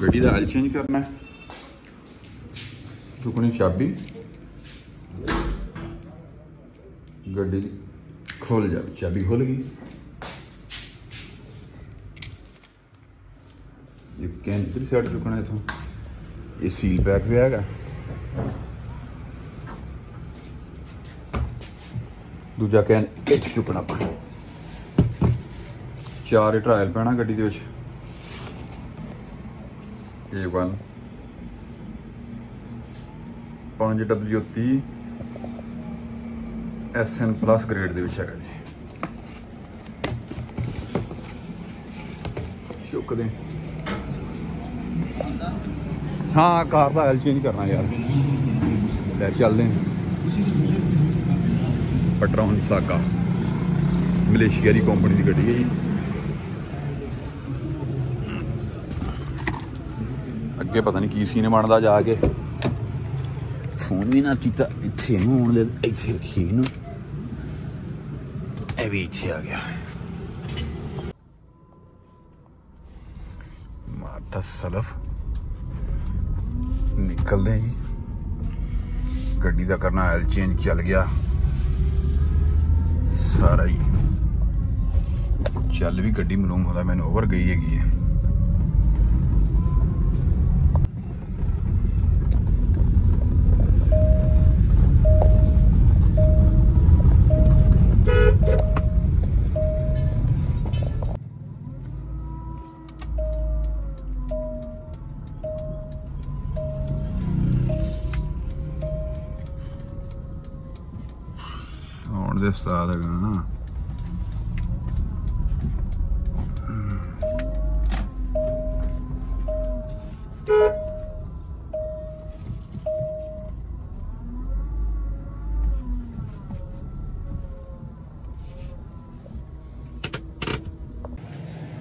गड्डी का oil change करना है, चुकनी चाबी, गड्डी खोल जा, चाबी खुल गई। ये कैन इधर साइड चुकना है, इथों ये सील पैक भी है, दूजा कैन इच चुकना पड़ा। 4 लीटर ऑयल पैना गड्डी दे विच, A1 5W30 SN plus grade दे विच हैगा जी। चुक दें। हाँ कार का ऑयल चेंज करना यार, ले चलते हैं। पट्रोन साका मलेशिया की कंपनी की गड्डी है जी। अगे पता नहीं की सीन बनता, जाके फोन भी ना किया, इत्थे होने दे, इत्थे रखी इनू, ए भी इत्थे आ गया। मारता सलफ निकलते जी, गड्डी का करना ऑयल चेंज, चल गया सारा ही। चल भी गड्डी मालूम होता मैंने ओवर गई है। दे साथ है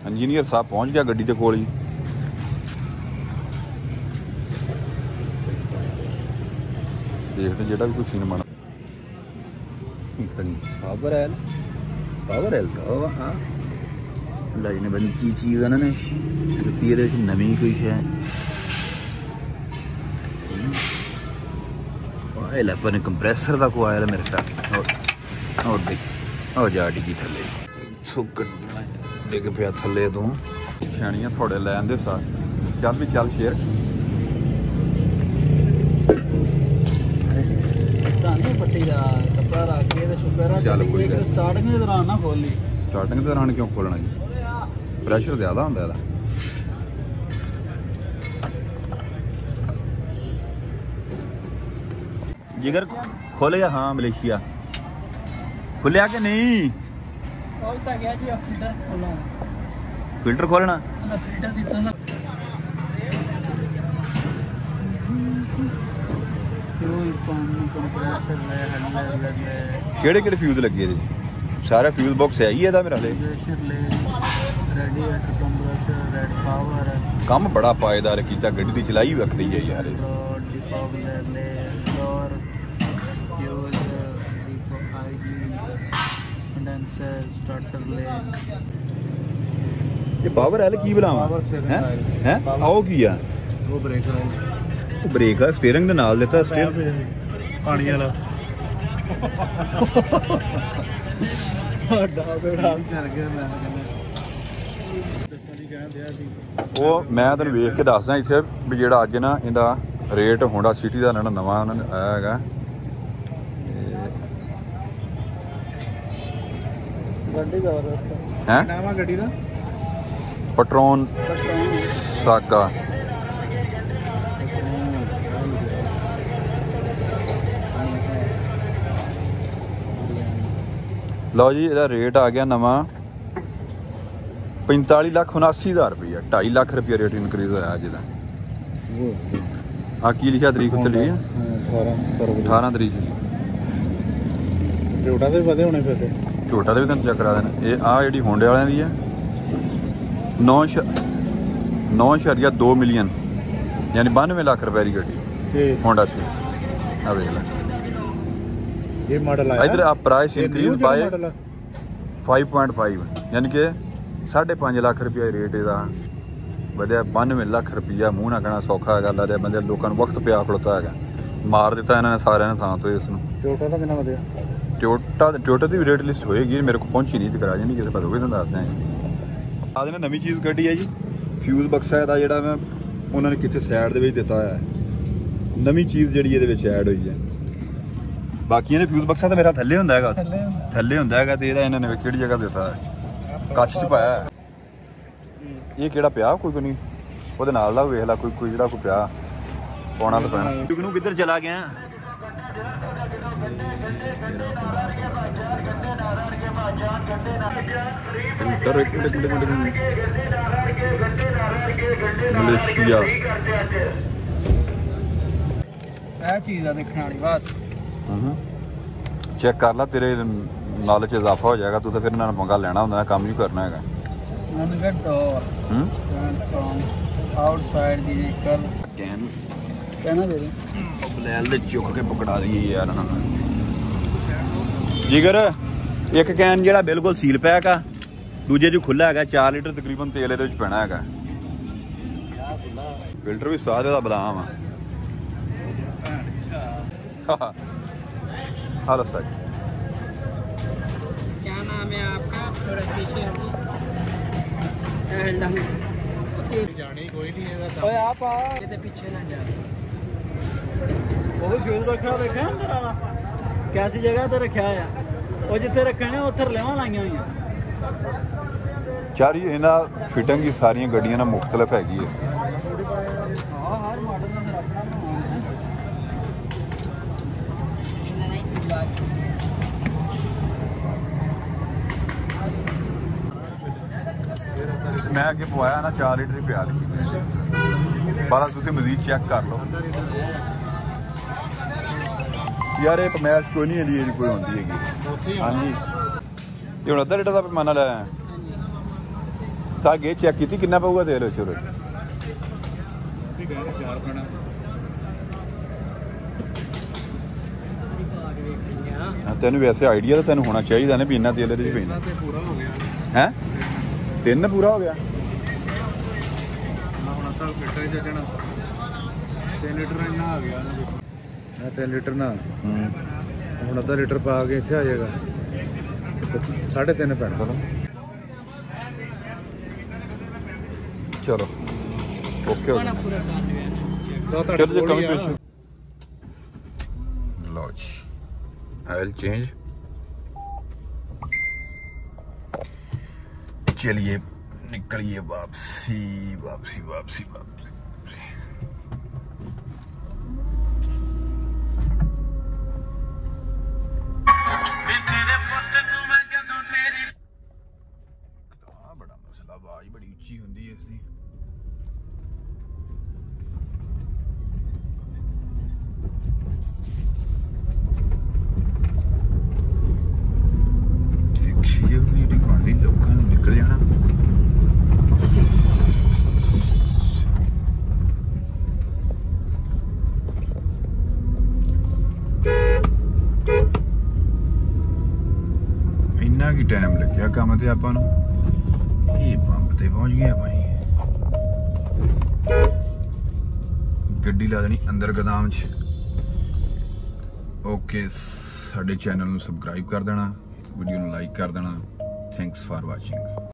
इंजीनियर साहब पहुंच गया गड्डी के कोल ही। देखते जेड़ा भी कोई सीन बना। पावर एल तो हाँ लाइन बंद की चीज़ है ना, ये नवी कोई है आयल अपन कंप्रेसर का को आया मेरे ख्याल। और देख और जा डिगी थले डिग पिया थले तू छाणियां थोड़े लैन दे साथ। चल भी चल शेर चल कोई स्टार्टिंग के दौरान ना खोल ली। स्टार्टिंग के दौरान क्यों खोलना जी, प्रेशर ज़्यादा होंदा है। जिगर खोलेगा हाँ मलेशिया खुलिया कि नहीं? फिल्टर खोलना केड़े केड़े फ्यूज लगे थे? सारा फ्यूज बॉक्स है ही है मेरा ले। काम बड़ा पायेदार किया, गड्डी की चलाई वखरी है यार। ये पावर है की बुलावा हैं आओ की है वो ब्रेक है स्टीयरिंग दे नाल देता पानी वाला वो मैं तेन वेख के दसदा इत्थे भी जेड़ा अज ना इहदा रेट होंडा सिटी का नवा उन्होंने आया है पट्रोन साका। लो जी ਇਹਦਾ रेट आ गया नवा 45,79,000 रुपया, 2.5 लाख रुपया रेट इनक्रीज होया अज दा। की लिखा तरीक उत्ते लिखी 18 तरीक। झोटा दे भी होने फिर झोटा दे भी तुम चेक करा देना। ये आ जी होंडे वालियां दी है 9.2 मिलियन यानी 92 लाख रुपए की गड्डी होंडा सी। आ देख ले ये मॉडल आया इधर आप प्राइस इंक्रीज बाय 5.5 यानी कि 5.5 लाख रुपया रेट इहदा वधिया 92 लाख रुपया मूँह ना कहना सौखा है गल है बंदे लोगों वक्त पिया खड़ोता है मार दिता इन्होंने सारे ने थां तो इसनूं टोयोटा का कितना वधिया टोयोटा की भी रेट लिस्ट होएगी मेरे को पहुंची नहीं तो करा जानी किसी पता होगी तुम दसते हैं आज ने नवी चीज़ कढ़ी है जी फ्यूज़ बक्सा है जोड़ा मैं उन्होंने कितने साइड के दिता है नवी चीज़ जी ये ऐड हुई है बाकी ने फ्यूज़ बक्सा तो मेरा थले होंगे थले होंगे तो यह इन्होंने कि जगह दिता है कच्छ च पाया ये कि पिया कोई नहीं वो नाल दा वेख ला कोई जो कोई पिया पाना तो पैना तू किधर चला गया मलेशिया चीज़ है देखने वाली बस चेक कर ला तेरे नॉलेज इजाफा हो जाएगा तू तो फिर इन्होंने पंगा लेना होंगे काम ही करना है चुक के पकड़ा दिए यार जिगर एक कैन जो बिल्कुल सील पैक आ दूजे जो खुला है 4 लीटर तकरीबन तेल ये पैना है फिल्टर भी स्वाद का बदाम हेलो सर क्या नाम है आपका थोड़ा पीछे जानी कोई नहीं है ओए आप ये पीछे ना जा वो फ्यूज रखा देखा अंदर वाला कैसी जगह ते रखा है वो जिथे रखने उत्थे लेवा लाइया हुई चार इन्ह फिटिंग की सारिया गड्डियां ना मुख्तलिफ हैगी है हर मॉडल में मैं अगे पवाया ना 4 लीटर ही पिया पर तुम मजीद चेक कर लो यार ये पमैश कोई नहीं है कोई होती हैगी हाँ जी ये हम अद्धा लीटर का पैमाना लाया सागे चेक की कितना पऊगा तेल शुरू तेन वैसे आइडिया तो तेन होना चाहिए ना भी इन्ना तेल पैना है 3 पूरा हो गया 3 लीटर ना हम अद्धा लीटर पा के इतने आ जाएगा 3.5 पैना चलो ओके लो जी ऑयल चेंज चलिए निकलिए वापसी वापसी वापसी वापसी बड़ा मसला आवाज बड़ी उच्ची होंगी है इसकी लोगों ने निकल जाना इन्ना की टाइम लग गया काम ते आपां नूं ये पंप ते पहुंच गया भाई गड्डी ला देनी अंदर गोदाम च ओके साडे चैनल नूं सबसक्राइब कर देना वीडियो नूं लाइक कर देना थैंक्स फॉर वाचिंग